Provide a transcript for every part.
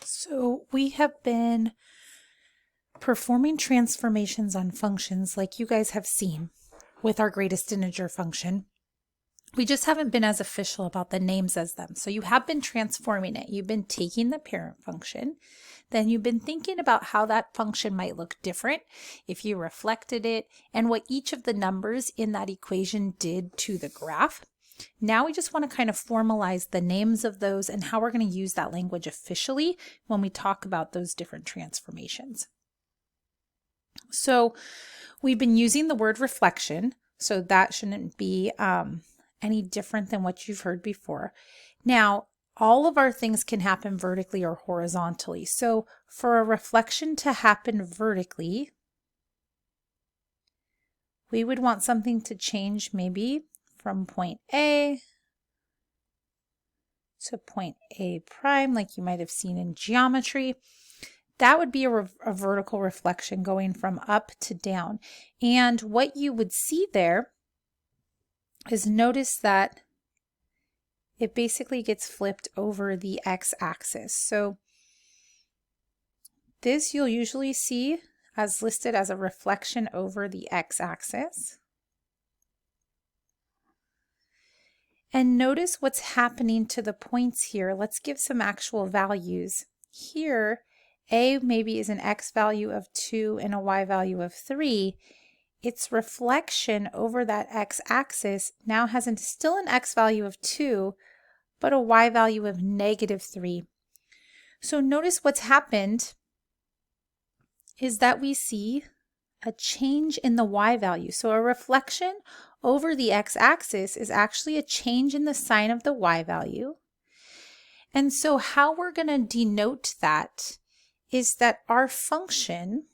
So we have been performing transformations on functions like you guys have seen with our greatest integer function. We just haven't been as official about the names as them. So you have been transforming it. You've been taking the parent function, then you've been thinking about how that function might look different if you reflected it and what each of the numbers in that equation did to the graph. Now we just want to kind of formalize the names of those and how we're going to use that language officially when we talk about those different transformations. So we've been using the word reflection, so that shouldn't be any different than what you've heard before. Now, all of our things can happen vertically or horizontally. So for a reflection to happen vertically, we would want something to change maybe from point A to point A prime, like you might have seen in geometry. That would be a vertical reflection going from up to down. And what you would see there is notice that it basically gets flipped over the x-axis. So this you'll usually see as listed as a reflection over the x-axis. And notice what's happening to the points here. Let's give some actual values. Here, A maybe is an x value of 2 and a y value of 3. Its reflection over that x-axis now has still an x value of 2, but a y value of -3. So notice what's happened is that we see a change in the y value. So a reflection over the x-axis is actually a change in the sign of the y value. And so how we're going to denote that is that our function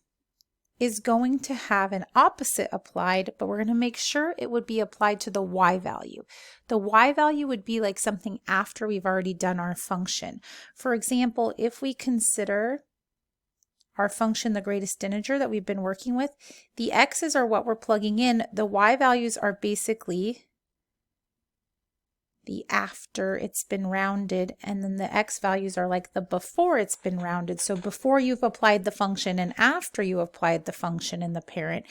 is going to have an opposite applied, but we're going to make sure it would be applied to the y value. The y value would be like something after we've already done our function. For example, if we consider our function the greatest integer that we've been working with, the x's are what we're plugging in. The y values are basically the after it's been rounded, and then the x values are like the before it's been rounded. So before you've applied the function and after you applied the function in the parent.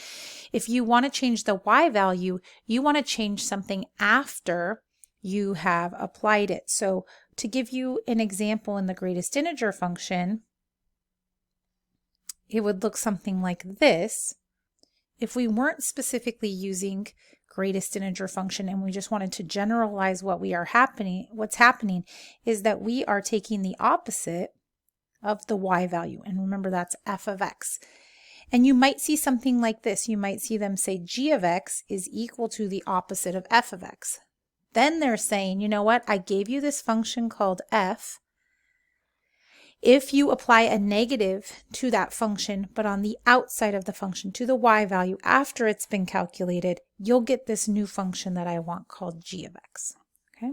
If you want to change the y value, you want to change something after you have applied it. So to give you an example in the greatest integer function, it would look something like this. If we weren't specifically using greatest integer function and we just wanted to generalize what's happening is that we are taking the opposite of the y value. And remember, that's f of x. And you might see something like this. You might see them say g of x is equal to the opposite of f of x. Then they're saying, you know what? I gave you this function called f. If you apply a negative to that function, but on the outside of the function, to the y value after it's been calculated, you'll get this new function that I want called g of x. Okay?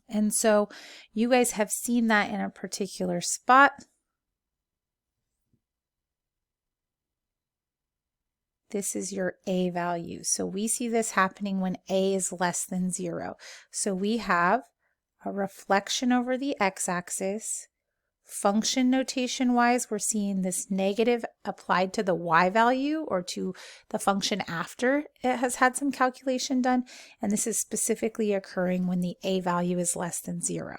And so you guys have seen that in a particular spot. This is your a value. So we see this happening when a is less than 0. So we have a reflection over the x-axis. Function notation wise, we're seeing this negative applied to the y value or to the function after it has had some calculation done. And this is specifically occurring when the a value is less than 0.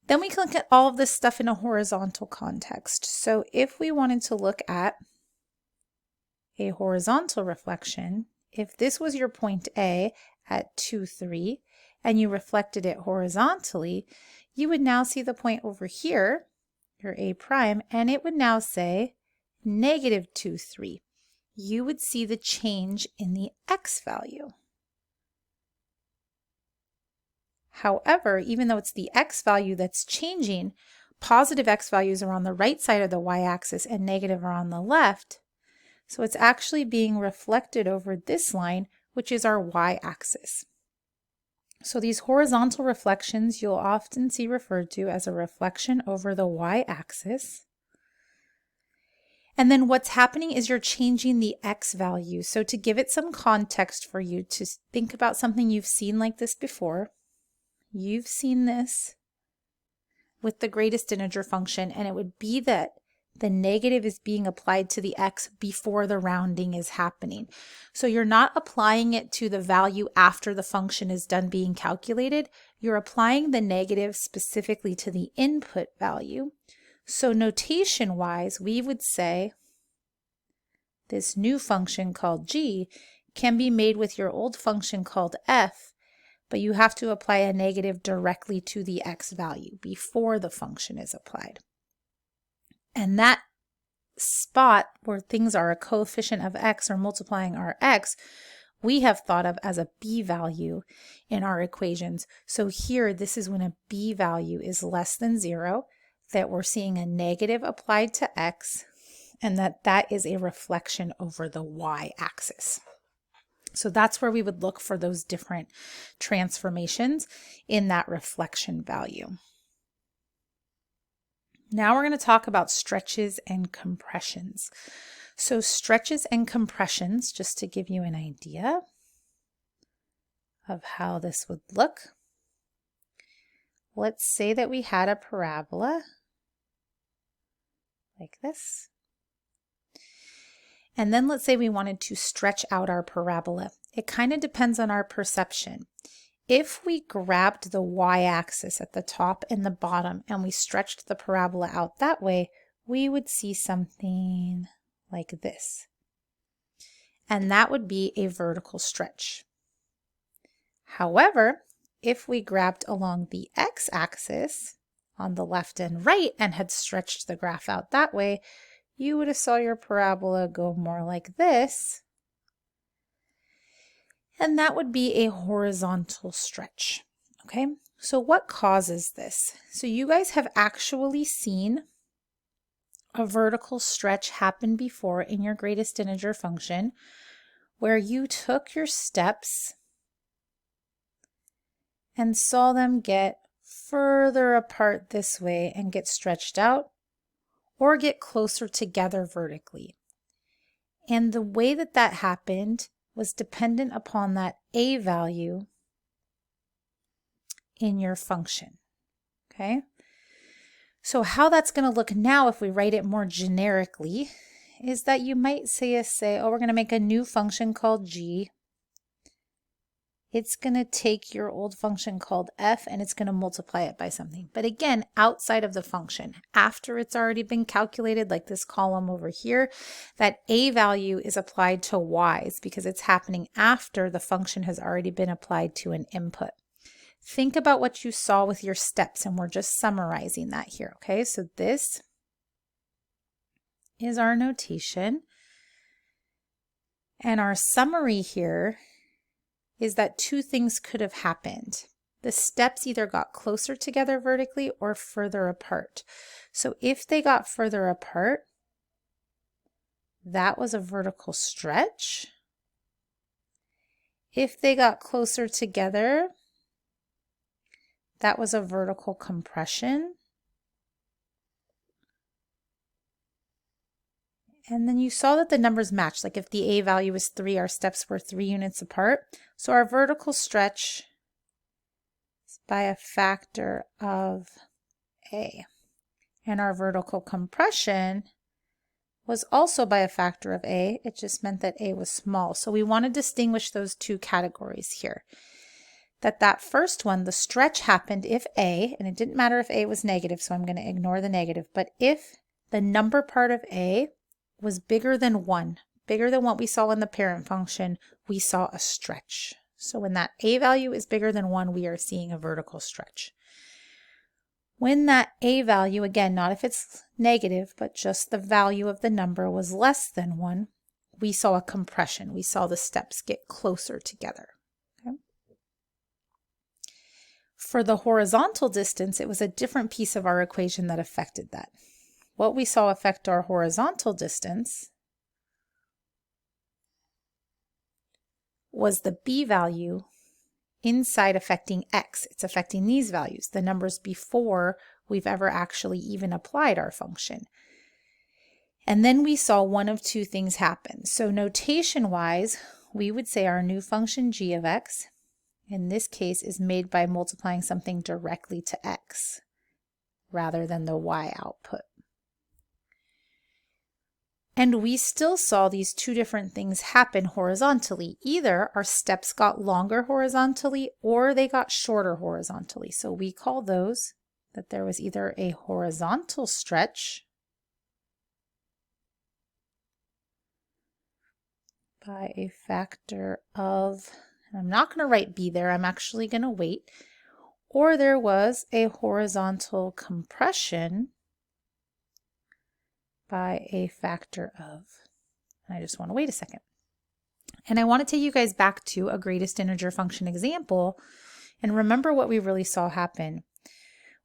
Then we can look at all of this stuff in a horizontal context. So if we wanted to look at a horizontal reflection, if this was your point A at 2, 3, and you reflected it horizontally, you would now see the point over here, your A prime, and it would now say -2, 3. You would see the change in the x value. However, even though it's the x value that's changing, positive x values are on the right side of the y-axis and negative are on the left. So it's actually being reflected over this line, which is our y-axis. So these horizontal reflections you'll often see referred to as a reflection over the y-axis. And then what's happening is you're changing the x value. So to give it some context for you to think about something you've seen like this before, you've seen this with the greatest integer function, and it would be that the negative is being applied to the x before the rounding is happening. So you're not applying it to the value after the function is done being calculated. You're applying the negative specifically to the input value. So notation-wise, we would say this new function called g can be made with your old function called f, but you have to apply a negative directly to the x value before the function is applied. And that spot where things are a coefficient of x or multiplying our x, we have thought of as a b value in our equations. So here, this is when a b value is less than 0, that we're seeing a negative applied to x, and that is a reflection over the y-axis. So that's where we would look for those different transformations in that reflection value. Now we're going to talk about stretches and compressions. So stretches and compressions, just to give you an idea of how this would look. Let's say that we had a parabola like this. And then let's say we wanted to stretch out our parabola. It kind of depends on our perception. If we grabbed the y-axis at the top and the bottom and we stretched the parabola out that way, we would see something like this. And that would be a vertical stretch. However, if we grabbed along the x-axis on the left and right and had stretched the graph out that way, you would have saw your parabola go more like this. And that would be a horizontal stretch. Okay, so what causes this? So you guys have actually seen a vertical stretch happen before in your greatest integer function, where you took your steps and saw them get further apart this way and get stretched out, or get closer together vertically. And the way that that happened was dependent upon that a value in your function. Okay? So how that's going to look now if we write it more generically is that you might say, oh, we're going to make a new function called g. It's going to take your old function called f and it's going to multiply it by something. But again, outside of the function, after it's already been calculated, like this column over here, that a value is applied to y's because it's happening after the function has already been applied to an input. Think about what you saw with your steps, and we're just summarizing that here, okay? So this is our notation. And our summary here is that two things could have happened. The steps either got closer together vertically or further apart. So if they got further apart, that was a vertical stretch. If they got closer together, that was a vertical compression. And then you saw that the numbers matched. Like if the a value was 3, our steps were 3 units apart. So our vertical stretch is by a factor of a. And our vertical compression was also by a factor of a. It just meant that a was small. So we want to distinguish those two categories here. That first one, the stretch happened if a, and it didn't matter if a was negative, so I'm going to ignore the negative, but if the number part of a was bigger than 1, bigger than what we saw in the parent function, we saw a stretch. So when that a value is bigger than 1, we are seeing a vertical stretch. When that a value, again, not if it's negative, but just the value of the number was less than 1, we saw a compression. We saw the steps get closer together. Okay? For the horizontal distance, it was a different piece of our equation that affected that. What we saw affect our horizontal distance was the b value inside affecting x. It's affecting these values, the numbers before we've ever actually even applied our function. And then we saw one of two things happen. So notation-wise, we would say our new function g of x, in this case, is made by multiplying something directly to x. rather than the y output. And we still saw these two different things happen horizontally. Either our steps got longer horizontally or they got shorter horizontally. So we call those that there was either a horizontal stretch by a factor of, and I'm not going to write b there, I'm actually going to wait, or there was a horizontal compression by a factor of, and I just want to wait a second. And I want to take you guys back to a greatest integer function example and remember what we really saw happen.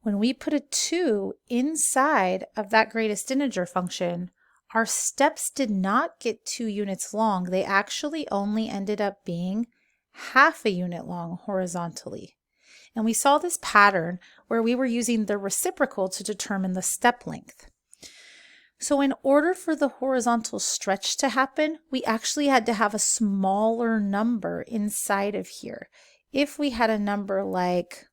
When we put a 2 inside of that greatest integer function, our steps did not get 2 units long. They actually only ended up being half a unit long horizontally. And we saw this pattern where we were using the reciprocal to determine the step length. So in order for the horizontal stretch to happen, we actually had to have a smaller number inside of here. If we had a number like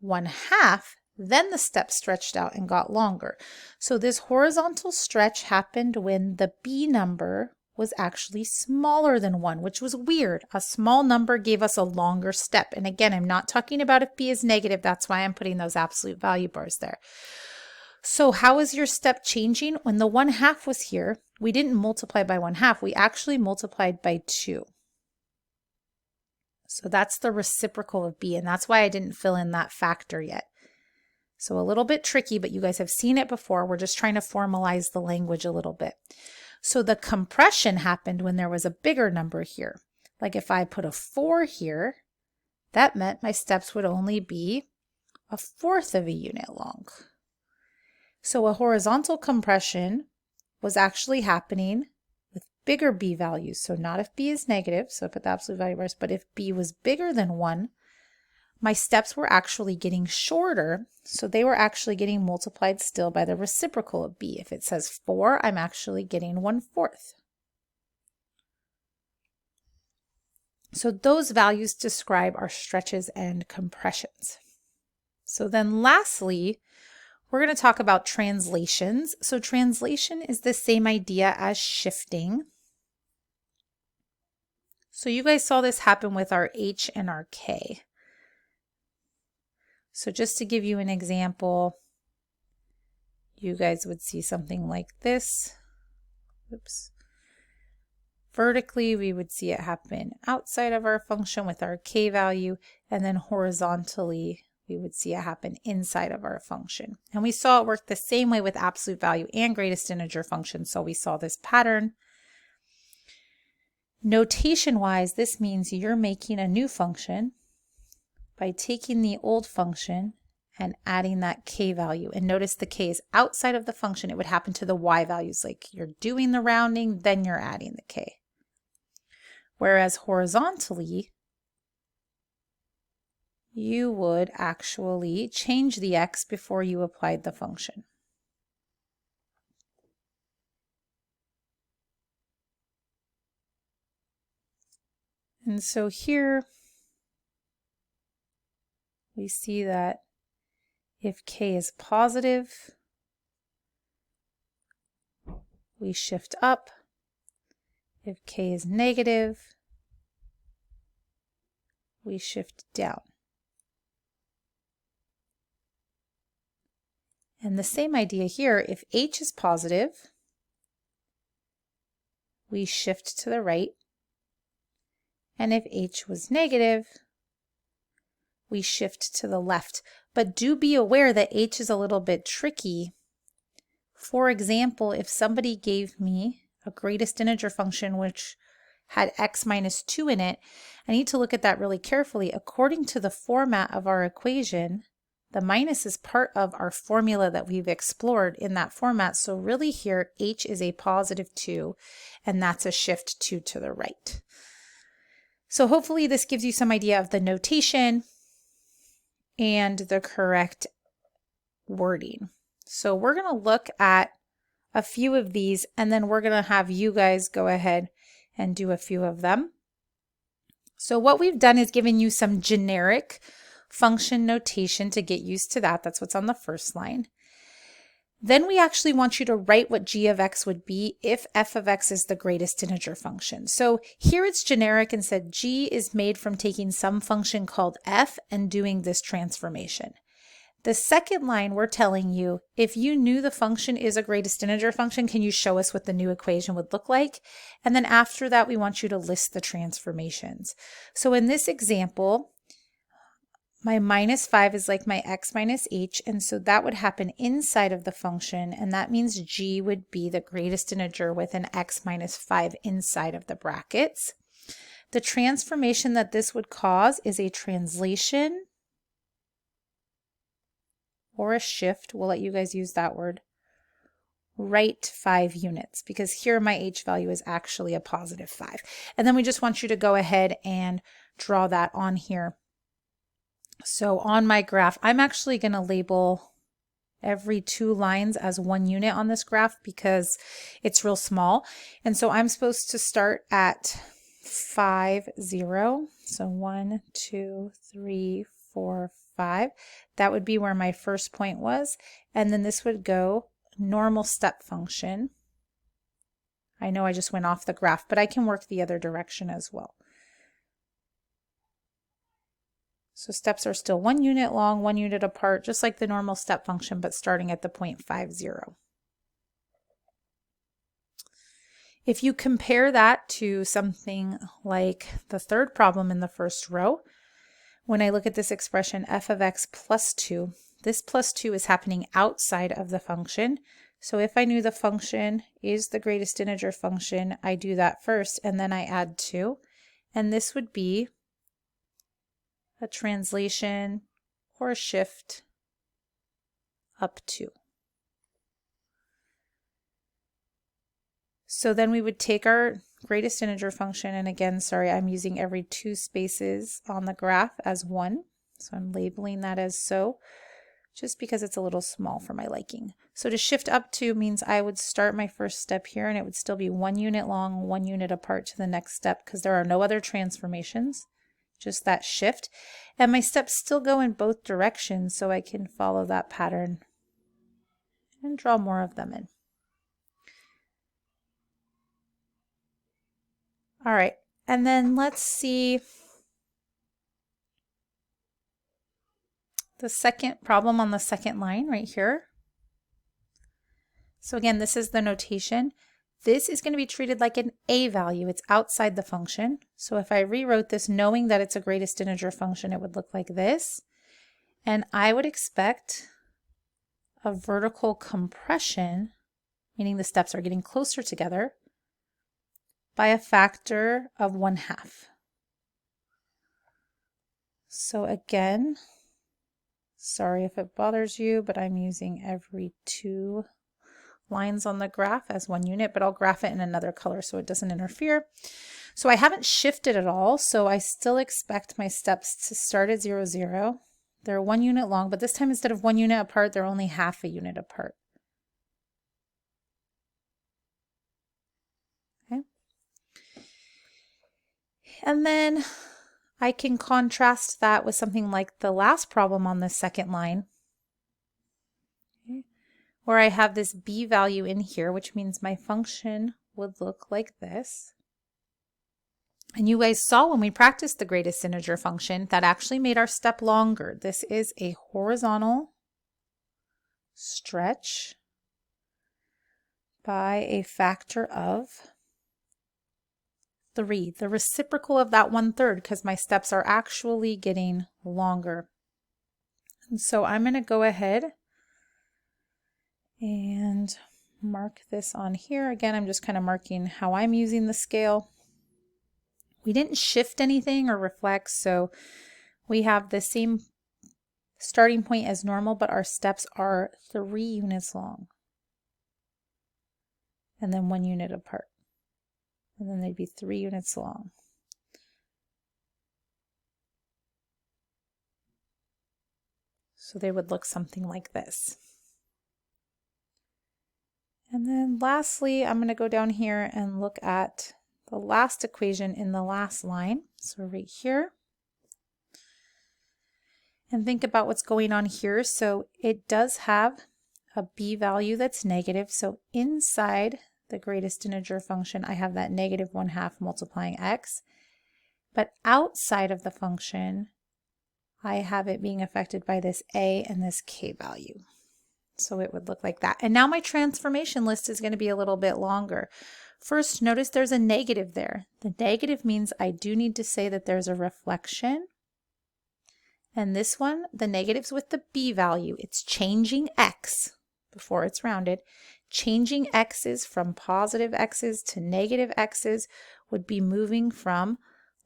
1/2, then the step stretched out and got longer. So this horizontal stretch happened when the b number was actually smaller than 1, which was weird. A small number gave us a longer step. And again, I'm not talking about if b is negative. That's why I'm putting those absolute value bars there. So how is your step changing? When the 1/2 was here, we didn't multiply by 1/2. We actually multiplied by 2. So that's the reciprocal of b, and that's why I didn't fill in that factor yet. So a little bit tricky, but you guys have seen it before. We're just trying to formalize the language a little bit. So the compression happened when there was a bigger number here. Like if I put a 4 here, that meant my steps would only be 1/4 of a unit long. So a horizontal compression was actually happening with bigger b values. So not if b is negative, so I put the absolute value bars, but if b was bigger than 1, my steps were actually getting shorter, so they were actually getting multiplied still by the reciprocal of b. If it says 4, I'm actually getting 1/4. So those values describe our stretches and compressions. So then lastly, we're going to talk about translations. So translation is the same idea as shifting. So you guys saw this happen with our h and our k. So just to give you an example, you guys would see something like this. Oops. Vertically, we would see it happen outside of our function with our k value, and then horizontally, we would see it happen inside of our function. And we saw it work the same way with absolute value and greatest integer functions, so we saw this pattern. Notation-wise, this means you're making a new function by taking the old function and adding that k value. And notice the k is outside of the function. It would happen to the y values, like you're doing the rounding, then you're adding the k. Whereas horizontally, you would actually change the x before you applied the function. And so here we see that if k is positive, we shift up. If k is negative, we shift down. And the same idea here, if h is positive, we shift to the right. And if h was negative, we shift to the left. But do be aware that h is a little bit tricky. For example, if somebody gave me a greatest integer function which had x minus 2 in it, I need to look at that really carefully. According to the format of our equation, the minus is part of our formula that we've explored in that format. So really here, h is a positive 2, and that's a shift 2 to the right. So hopefully this gives you some idea of the notation and the correct wording. So we're going to look at a few of these, and then we're going to have you guys go ahead and do a few of them. So what we've done is given you some generic function notation to get used to that. That's what's on the first line. Then we actually want you to write what g of x would be if f of x is the greatest integer function. So here it's generic and said g is made from taking some function called f and doing this transformation. The second line, we're telling you, if you knew the function is a greatest integer function, can you show us what the new equation would look like? And then after that, we want you to list the transformations. So in this example, my minus 5 is like my x minus h, and so that would happen inside of the function, and that means g would be the greatest integer with an x minus 5 inside of the brackets. The transformation that this would cause is a translation or a shift, we'll let you guys use that word, right 5 units, because here my h value is actually a positive 5. And then we just want you to go ahead and draw that on here. So on my graph, I'm actually going to label every 2 lines as 1 unit on this graph because it's real small. And so I'm supposed to start at 5, 0. So 1, 2, 3, 4, 5. That would be where my first point was. And then this would go normal step function. I know I just went off the graph, but I can work the other direction as well. So steps are still 1 unit long, 1 unit apart, just like the normal step function, but starting at the point 5, 0. If you compare that to something like the third problem in the first row, when I look at this expression f of x plus 2, this plus 2 is happening outside of the function. So if I knew the function is the greatest integer function, I do that first and then I add 2. And this would be a translation or a shift up 2. So then we would take our greatest integer function, and again, sorry, I'm using every 2 spaces on the graph as 1. So I'm labeling that as so, just because it's a little small for my liking. So to shift up 2 means I would start my first step here and it would still be 1 unit long, 1 unit apart to the next step because there are no other transformations, just that shift. And my steps still go in both directions, so I can follow that pattern and draw more of them in. All right, and then let's see the second problem on the second line right here. So again, this is the notation. This is going to be treated like an a value. It's outside the function. So if I rewrote this knowing that it's a greatest integer function, it would look like this. And I would expect a vertical compression, meaning the steps are getting closer together, by a factor of 1/2. So again, sorry if it bothers you, but I'm using every 2 lines on the graph as 1 unit, but I'll graph it in another color so it doesn't interfere. So I haven't shifted at all, so I still expect my steps to start at 0, 0. They're 1 unit long, but this time instead of 1 unit apart, they're only half a unit apart. Okay. And then I can contrast that with something like the last problem on the second line, okay, where I have this b value in here, which means my function would look like this. And you guys saw when we practiced the greatest integer function, that actually made our step longer. This is a horizontal stretch by a factor of 3, the reciprocal of that 1/3, because my steps are actually getting longer. And so I'm going to go ahead and mark this on here. Again, I'm just kind of marking how I'm using the scale. We didn't shift anything or reflect, so we have the same starting point as normal, but our steps are 3 units long and then 1 unit apart. And then they'd be 3 units long. So they would look something like this. And then lastly, I'm going to go down here and look at the last equation in the last line. So right here. And think about what's going on here. So it does have a b value that's negative. So inside the greatest integer function, I have that negative 1/2 multiplying x. But outside of the function, I have it being affected by this a and this k value. So it would look like that. And now my transformation list is going to be a little bit longer. First, notice there's a negative there. The negative means I do need to say that there's a reflection. And this one, the negative's with the b value. It's changing x before it's rounded. Changing x's from positive x's to negative x's would be moving from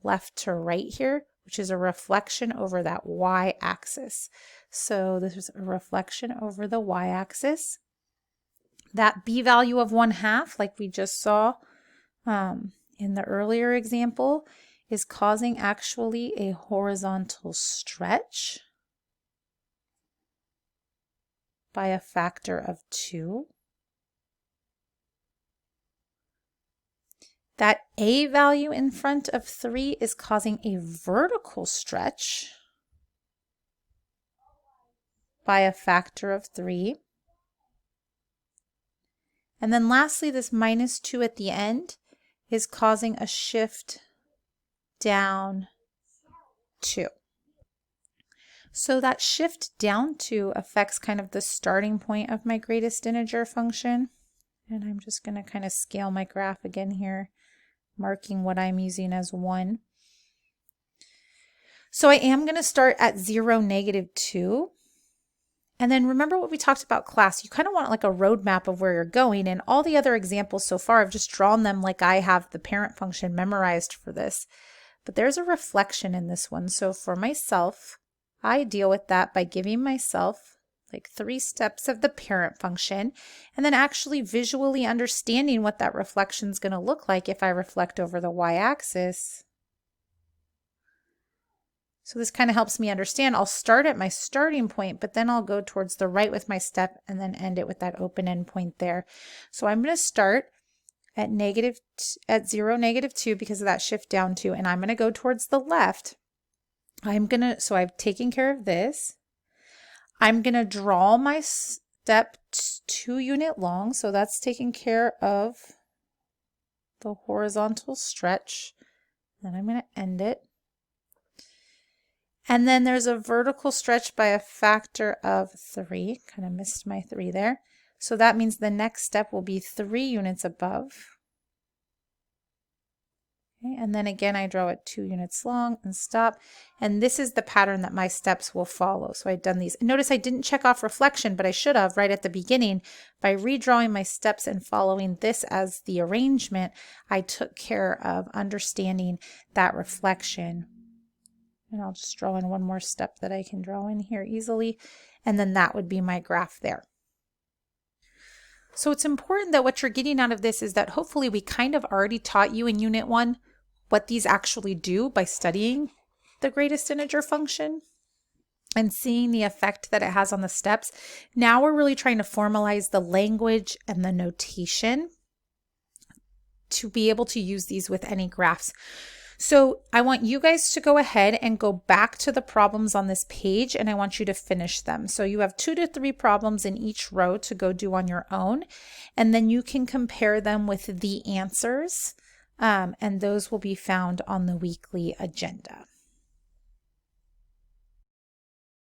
left to right here, which is a reflection over that y-axis. So this is a reflection over the y-axis. That b value of 1/2, like we just saw in the earlier example, is causing actually a horizontal stretch by a factor of 2. That a value in front of 3 is causing a vertical stretch by a factor of 3. And then lastly, this -2 at the end is causing a shift down 2. So that shift down 2 affects kind of the starting point of my greatest integer function. And I'm just going to kind of scale my graph again here, marking what I'm using as 1. So I am going to start at 0, -2. And then remember what we talked about class. You kind of want like a roadmap of where you're going. And all the other examples so far, I've just drawn them like I have the parent function memorized for this. But there's a reflection in this one. So for myself, I deal with that by giving myself like 3 steps of the parent function and then actually visually understanding what that reflection is going to look like if I reflect over the y-axis. So this kind of helps me understand. I'll start at my starting point, but then I'll go towards the right with my step and then end it with that open end point there. So I'm going to start at 0, -2 because of that shift down 2, and I'm going to go towards the left. So I've taken care of this. I'm going to draw my step 2 unit long, so that's taking care of the horizontal stretch. Then I'm going to end it. And then there's a vertical stretch by a factor of 3. Kind of missed my 3 there. So that means the next step will be 3 units above. Okay, and then again, I draw it 2 units long and stop. And this is the pattern that my steps will follow. So I've done these. And notice I didn't check off reflection, but I should have right at the beginning. By redrawing my steps and following this as the arrangement, I took care of understanding that reflection. And I'll just draw in one more step that I can draw in here easily. And then that would be my graph there. So it's important that what you're getting out of this is that hopefully we kind of already taught you in Unit 1 what these actually do by studying the greatest integer function and seeing the effect that it has on the steps. Now we're really trying to formalize the language and the notation to be able to use these with any graphs. So I want you guys to go ahead and go back to the problems on this page, and I want you to finish them. So you have 2 to 3 problems in each row to go do on your own, and then you can compare them with the answers, and those will be found on the weekly agenda.